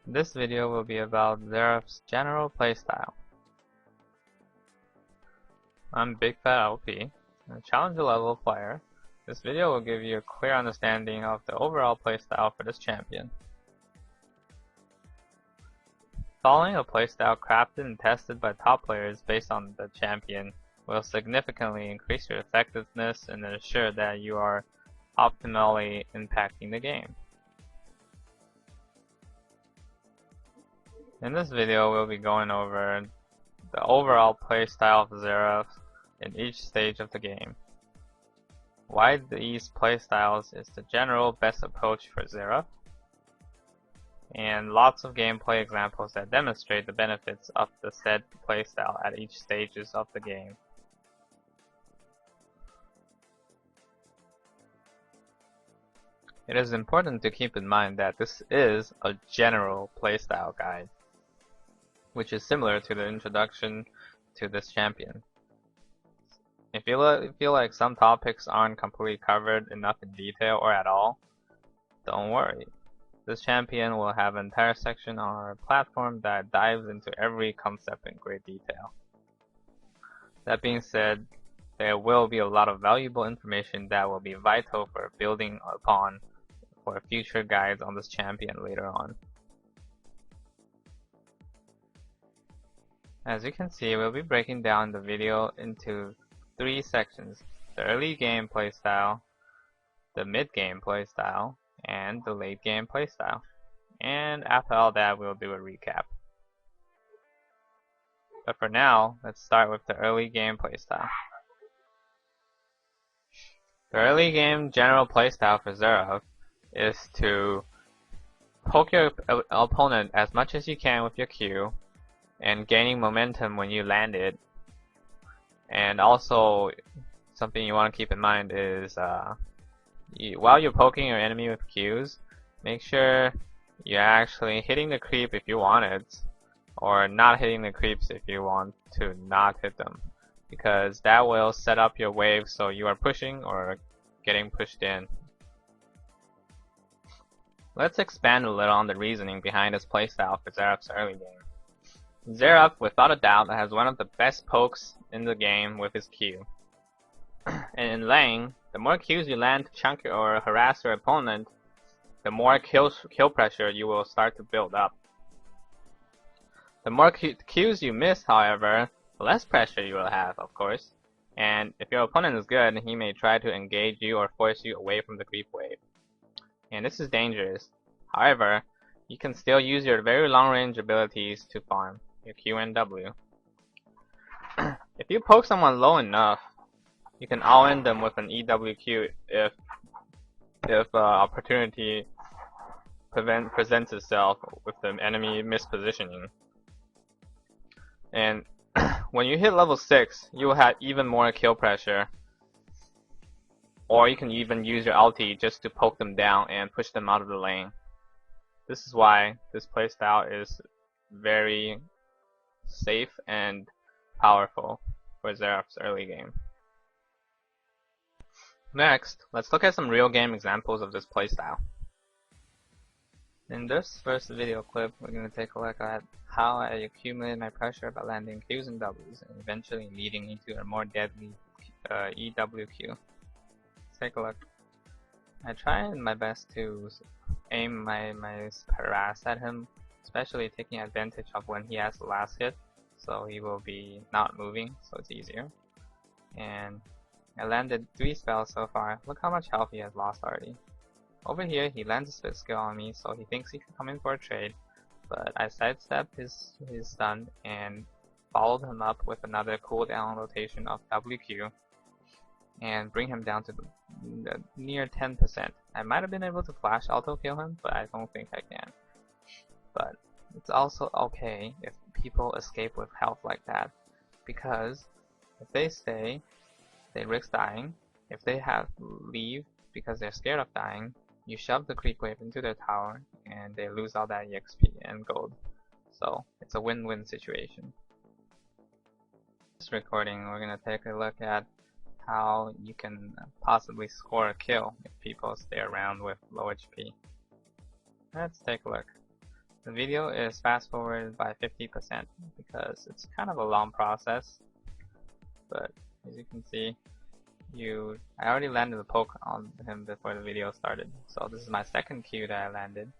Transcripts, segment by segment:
This video will be about Xereath's general playstyle. I'm Big Fat LP, a challenger level player. This video will give you a clear understanding of the overall playstyle for this champion. Following a playstyle crafted and tested by top players based on the champion will significantly increase your effectiveness and ensure that you are optimally impacting the game. In this video, we'll be going over the overall playstyle of Xereath in each stage of the game, why these playstyles is the general best approach for Xereath, and lots of gameplay examples that demonstrate the benefits of the said playstyle at each stages of the game. It is important to keep in mind that this is a general playstyle guide, which is similar to the introduction to this champion. If you feel like some topics aren't completely covered enough in detail or at all, don't worry. This champion will have an entire section on our platform that dives into every concept in great detail. That being said, there will be a lot of valuable information that will be vital for building upon for future guides on this champion later on. As you can see, we'll be breaking down the video into three sections: the early game playstyle, the mid game playstyle, and the late game playstyle. And after all that, we'll do a recap. But for now, let's start with the early game playstyle. The early game general playstyle for Xereath is to poke your opponent as much as you can with your Q, and gaining momentum when you land it. And also, something you want to keep in mind is while you're poking your enemy with Qs, make sure you're actually hitting the creep if you want it, or not hitting the creeps if you want to not hit them, because that will set up your wave so you are pushing or getting pushed in. Let's expand a little on the reasoning behind this playstyle for Xereath's early game. Xereath, without a doubt, has one of the best pokes in the game with his Q. And in lane, the more Qs you land to chunk or harass your opponent, the more kill pressure you will start to build up. The more Qs you miss, however, the less pressure you will have, of course. And if your opponent is good, he may try to engage you or force you away from the creep wave. And this is dangerous. However, you can still use your very long-range abilities to farm your Q and W. If you poke someone low enough, you can all-in them with an EWQ if opportunity presents itself with the enemy mispositioning. And when you hit level 6, you will have even more kill pressure. Or you can even use your ulti just to poke them down and push them out of the lane. This is why this playstyle is very safe and powerful for Xereath's early game. Next, let's look at some real game examples of this playstyle. In this first video clip, we're going to take a look at how I accumulated my pressure by landing Qs and Ws, and eventually leading into a more deadly EWQ. Take a look. I try my best to aim my harass at him, especially taking advantage of when he has the last hit, so he will be not moving, so it's easier. And I landed 3 spells so far. Look how much health he has lost already. Over here, he lands a spit skill on me, so he thinks he can come in for a trade, but I sidestepped his stun and followed him up with another cooldown rotation of WQ, and bring him down to near 10%. I might have been able to flash auto kill him, but I don't think I can. But it's also okay if people escape with health like that, because if they stay, they risk dying. If they leave because they're scared of dying, you shove the creep wave into their tower and they lose all that EXP and gold. So it's a win-win situation. In this recording, we're going to take a look at how you can possibly score a kill if people stay around with low HP. Let's take a look. The video is fast forwarded by 50% because it's kind of a long process, but as you can see, I already landed a poke on him before the video started, so this is my second Q that I landed.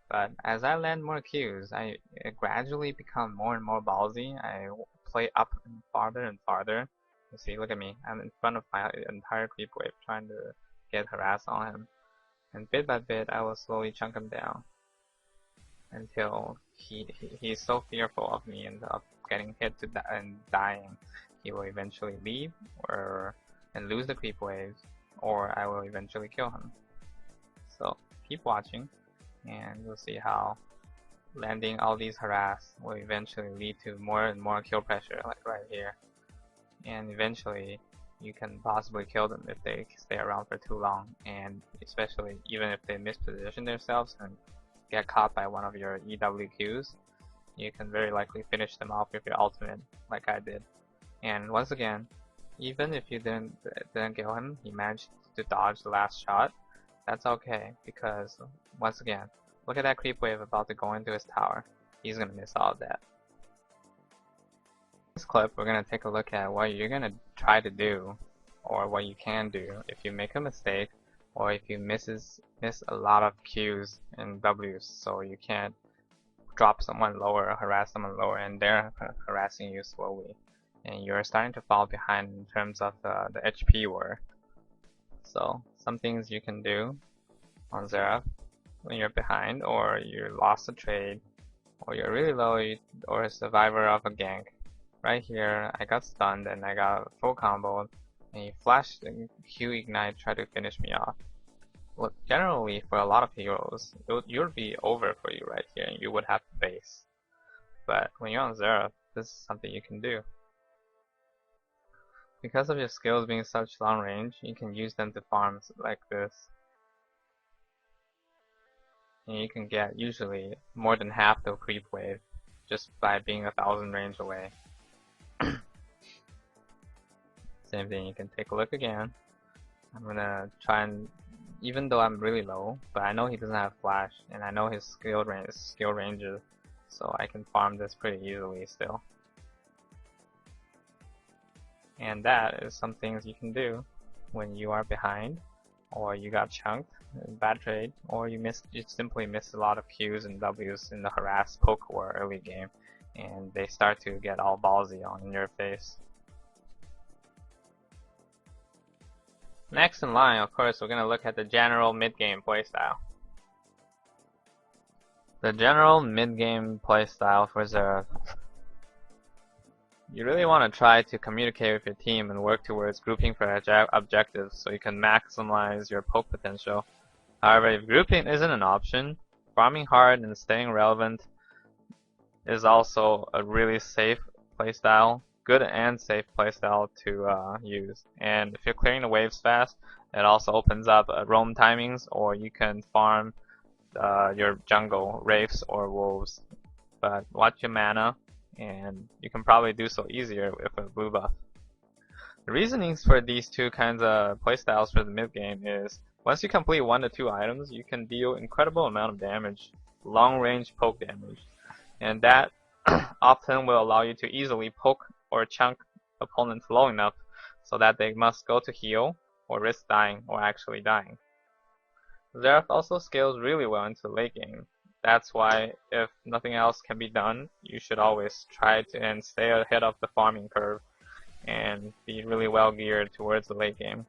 But as I land more Qs, I gradually become more and more ballsy. I play up and farther. You see, look at me. I'm in front of my entire creep wave trying to get harass on him. And bit by bit, I will slowly chunk him down until he's so fearful of me and of getting hit and dying, he will eventually leave and lose the creep waves, or I will eventually kill him. So keep watching, and you'll see how landing all these harass will eventually lead to more and more kill pressure, like right here. And eventually, you can possibly kill them if they stay around for too long, and especially even if they misposition themselves and get caught by one of your EWQs, you can very likely finish them off with your ultimate, like I did. And once again, even if you didn't kill him, he managed to dodge the last shot. That's okay, because once again, look at that creep wave about to go into his tower. He's gonna miss all of that. In this clip, we're gonna take a look at what you're gonna try to do, or what you can do if you make a mistake, or if you miss a lot of Qs and Ws, so you can't drop someone lower or harass someone lower, and they're harassing you slowly, and you're starting to fall behind in terms of the HP war. So some things you can do on Xereath when you're behind, or you lost a trade, or you're really low, or a survivor of a gank. Right here, I got stunned and I got full comboed, and he flashed and Q ignite tried to finish me off. Look, generally for a lot of heroes, it would be over for you right here, and you would have to base. But when you're on Xereath, this is something you can do. Because of your skills being such long range, you can use them to farm like this. And you can get usually more than half the creep wave just by being 1,000 range away. Same thing, you can take a look again. I'm gonna try and, even though I'm really low, but I know he doesn't have flash, and I know his skill ranges, so I can farm this pretty easily still. And that is some things you can do when you are behind, or you got chunked, bad trade, or you simply missed a lot of Qs and Ws in the harass poke war early game, and they start to get all ballsy on your face. Next in line, of course, we're going to look at the general mid-game playstyle. The general mid-game playstyle for Xereath. You really want to try to communicate with your team and work towards grouping for objectives so you can maximize your poke potential. However, if grouping isn't an option, farming hard and staying relevant is also a really safe playstyle. Good and safe playstyle to use. And if you're clearing the waves fast, it also opens up roam timings, or you can farm your jungle, wraiths or wolves. But watch your mana, and you can probably do so easier with a blue buff. The reasonings for these two kinds of playstyles for the mid game is, once you complete 1 to 2 items, you can deal incredible amount of damage, long range poke damage, and that often will allow you to easily poke or chunk opponents low enough so that they must go to heal or risk dying or actually dying. Xereath also scales really well into late game. That's why, if nothing else can be done, you should always try to and stay ahead of the farming curve and be really well geared towards the late game.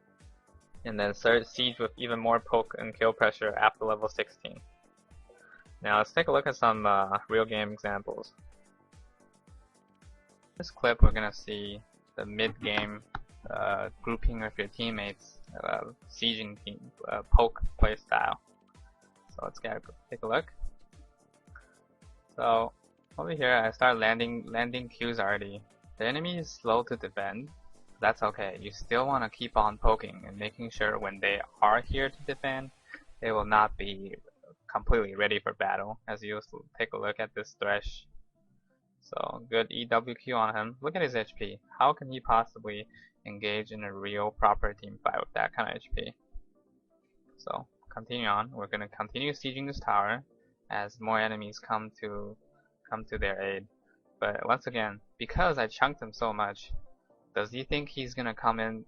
And then siege with even more poke and kill pressure after level 16. Now let's take a look at some real game examples. In this clip, we're going to see the mid-game grouping with your teammates, sieging team, poke playstyle. So let's take a look. So over here, I start landing Qs already. The enemy is slow to defend. That's okay. You still want to keep on poking and making sure when they are here to defend, they will not be completely ready for battle. As you take a look at this Thresh. So good EWQ on him. Look at his HP. How can he possibly engage in a real proper team fight with that kind of HP? So continue on. We're going to continue sieging this tower. as more enemies come to their aid. But once again, because I chunked him so much, does he think he's gonna come in,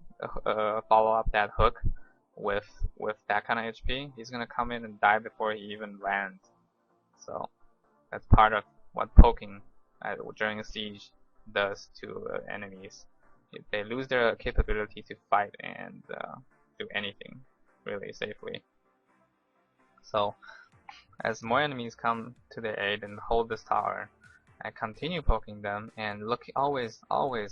follow up that hook with that kind of HP? He's gonna come in and die before he even lands. So that's part of what poking during a siege does to enemies. They lose their capability to fight and do anything really safely. So as more enemies come to their aid and hold this tower, I continue poking them and always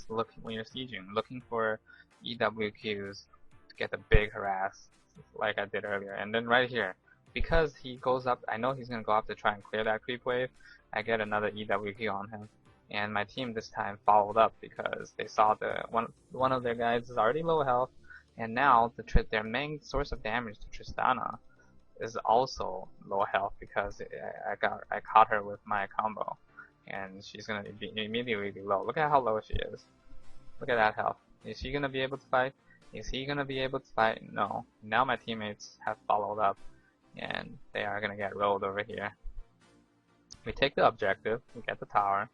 look when you're sieging, looking for EWQs to get a big harass like I did earlier. And then right here, because he goes up, I know he's gonna go up to try and clear that creep wave. I get another EWQ on him, and my team this time followed up because they saw one of their guys is already low health, and now their main source of damage, to Tristana, is also low health because I caught her with my combo, and she's gonna be immediately be low. Look at how low she is. Look at that health. Is she gonna be able to fight? Is he gonna be able to fight? No. Now my teammates have followed up, and they are gonna get rolled over here. We take the objective, we get the tower,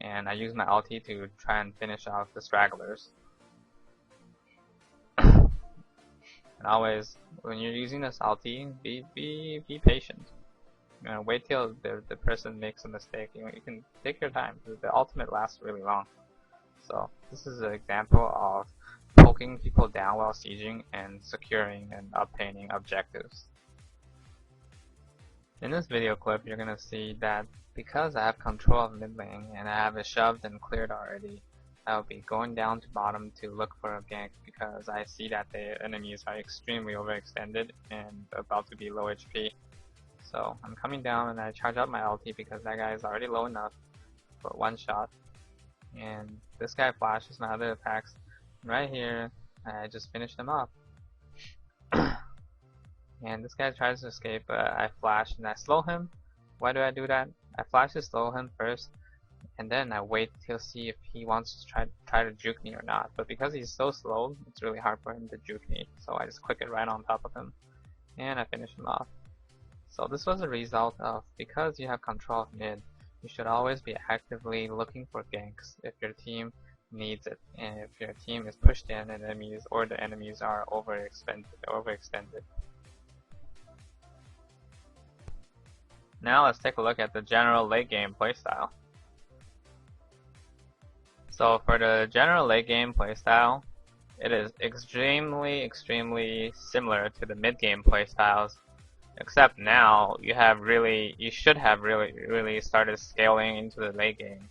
and I use my ulti to try and finish off the stragglers. And always, when you're using this ulti, be patient. You know, wait till the person makes a mistake. You can take your time. The ultimate lasts really long. So this is an example of poking people down while sieging and securing and obtaining objectives. In this video clip, you're gonna see that because I have control of mid lane and I have it shoved and cleared already, I'll be going down to bottom to look for a gank because I see that the enemies are extremely overextended and about to be low HP. So I'm coming down and I charge up my ulti because that guy is already low enough for one shot. And this guy flashes my other attacks. And right here, I just finished him off. And this guy tries to escape, but I flash and I slow him. Why do I do that? I flash to slow him first, and then I wait till see if he wants to try to juke me or not. But because he's so slow, it's really hard for him to juke me. So I just click it right on top of him, and I finish him off. So this was a result of, because you have control of mid, you should always be actively looking for ganks if your team needs it, and if your team is pushed in and enemies or the enemies are overextended. Now let's take a look at the general late game playstyle. So for the general late game playstyle, it is extremely similar to the mid game playstyles, except now you should have really started scaling into the late game,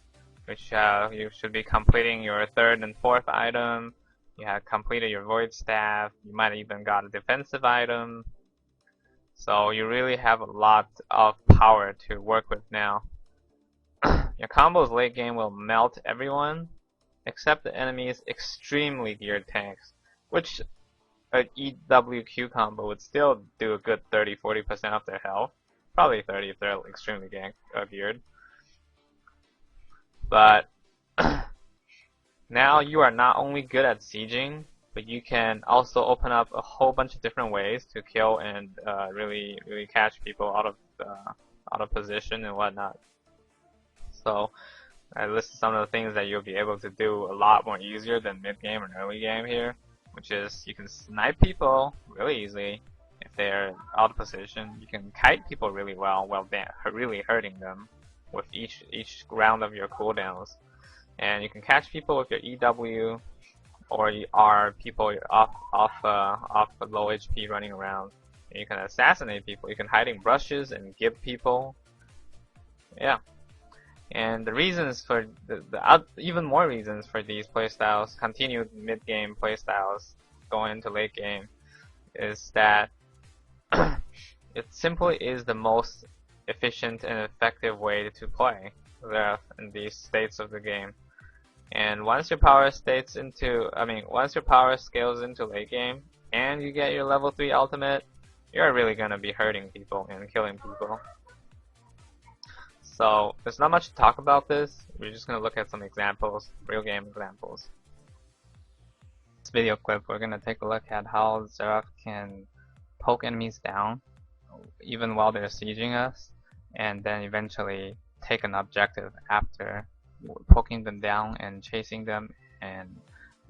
which you should be completing your 3rd and 4th item. You have completed your void staff. You might have even got a defensive item. So you really have a lot of power to work with now. Your combos late game will melt everyone except the enemy's extremely geared tanks, which an EWQ combo would still do a good 30-40% of their health. Probably 30 if they're extremely geared. But now you are not only good at sieging, but you can also open up a whole bunch of different ways to kill and really catch people out of position and whatnot. So I listed some of the things that you'll be able to do a lot more easier than mid game and early game here, which is you can snipe people really easily if they're out of position. You can kite people really well while really hurting them with each round of your cooldowns, and you can catch people with your EW. Or you are people off low HP running around. And you can assassinate people. You can hide in brushes and give people. Yeah. And the reasons for even more reasons for these playstyles, continued mid game playstyles going into late game, is that it simply is the most efficient and effective way to play Xereath in these states of the game. And once your power scales into late game, and you get your level 3 ultimate, you're really gonna be hurting people and killing people. So there's not much to talk about this. We're just gonna look at some examples, real game examples. In this video clip, we're gonna take a look at how Xereath can poke enemies down, even while they're sieging us, and then eventually take an objective after poking them down and chasing them and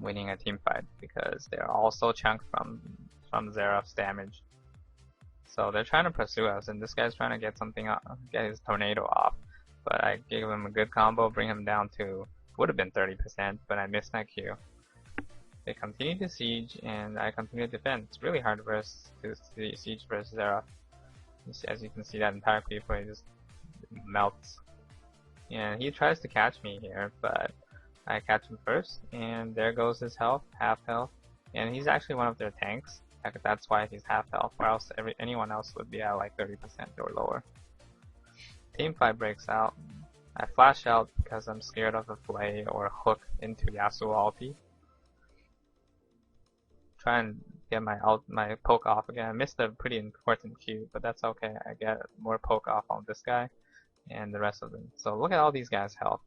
winning a team fight, because they're also chunked from Xereath's damage. So they're trying to pursue us, and this guy's trying to get something off, get his tornado off. But I gave him a good combo, bring him down to, would have been 30%, but I missed that Q. They continue to siege, and I continue to defend. It's really hard to siege versus Xereath. As you can see, that entire creep wave just melts. And he tries to catch me here, but I catch him first, and there goes his health, half health. And he's actually one of their tanks. That's why he's half health, or else anyone else would be at like 30% or lower. Team fight breaks out. I flash out because I'm scared of a flay or a hook into Yasuo ulti. Try and get my poke off again. I missed a pretty important Q, but that's okay. I get more poke off on this guy and the rest of them. So look at all these guys' health.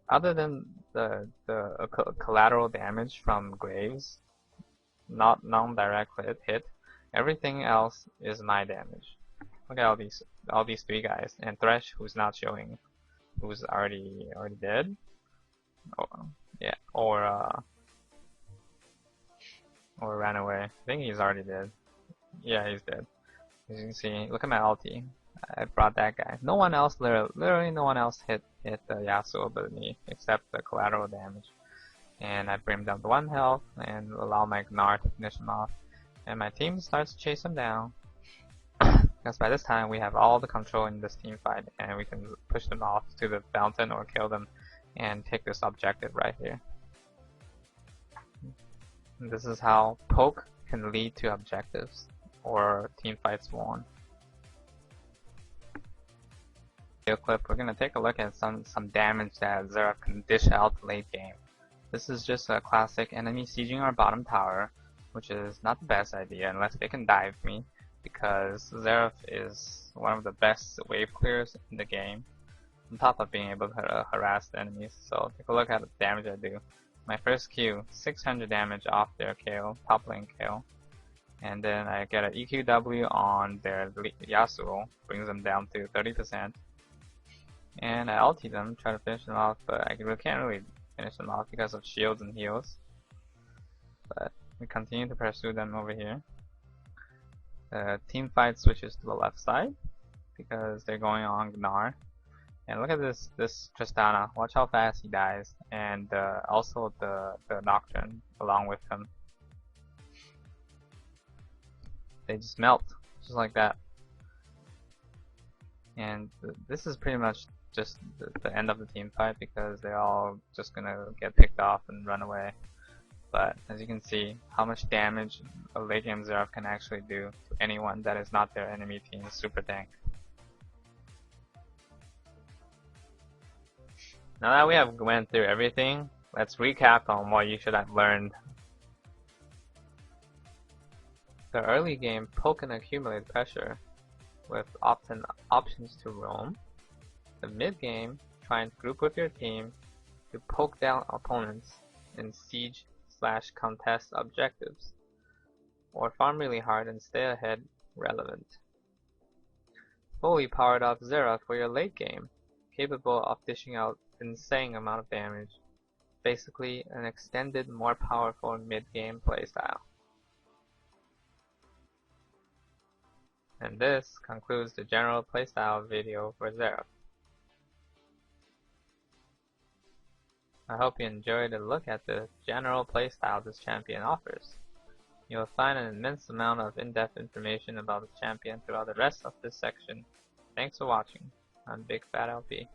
Other than the collateral damage from Graves, not non-direct hit, everything else is my damage. Look at all these three guys, and Thresh, who's not showing, who's already dead. Yeah, or ran away. I think he's already dead. Yeah, he's dead. As you can see, look at my ulti. I brought that guy. No one else, literally no one else hit the Yasuo but me, except the collateral damage. And I bring him down to 1 health and allow my Gnar to finish him off. And my team starts to chase him down. Because by this time we have all the control in this team fight, and we can push them off to the fountain or kill them and take this objective right here. And this is how poke can lead to objectives or team fights won. Video clip, we're gonna take a look at some damage that Xereath can dish out late game. This is just a classic enemy sieging our bottom tower, which is not the best idea unless they can dive me, because Xereath is one of the best wave clears in the game, on top of being able to harass the enemies. So take a look at the damage I do. My first Q, 600 damage off their KO, top lane KO. And then I get an EQW on their Yasuo, brings them down to 30%. And I ulti them, try to finish them off, but I can't really finish them off because of shields and heals. But we continue to pursue them over here. The team fight switches to the left side because they're going on Gnar. And look at this Tristana. Watch how fast he dies, and also the Nocturne along with him. They just melt, just like that. And this is pretty much just the end of the team fight, because they're all just gonna get picked off and run away. But as you can see, how much damage a late game Xereath can actually do to anyone that is not their enemy team's super tank. Now that we have went through everything, let's recap on what you should have learned. The early game, poke and accumulate pressure with often options to roam. The mid game, try and group with your team to poke down opponents and siege/contest objectives, or farm really hard and stay ahead relevant. Fully powered up Xereath for your late game, capable of dishing out insane amount of damage. Basically an extended, more powerful mid-game playstyle. And this concludes the general playstyle video for Xereath. I hope you enjoyed a look at the general playstyle this champion offers. You will find an immense amount of in-depth information about the champion throughout the rest of this section. Thanks for watching. I'm Big Fat LP.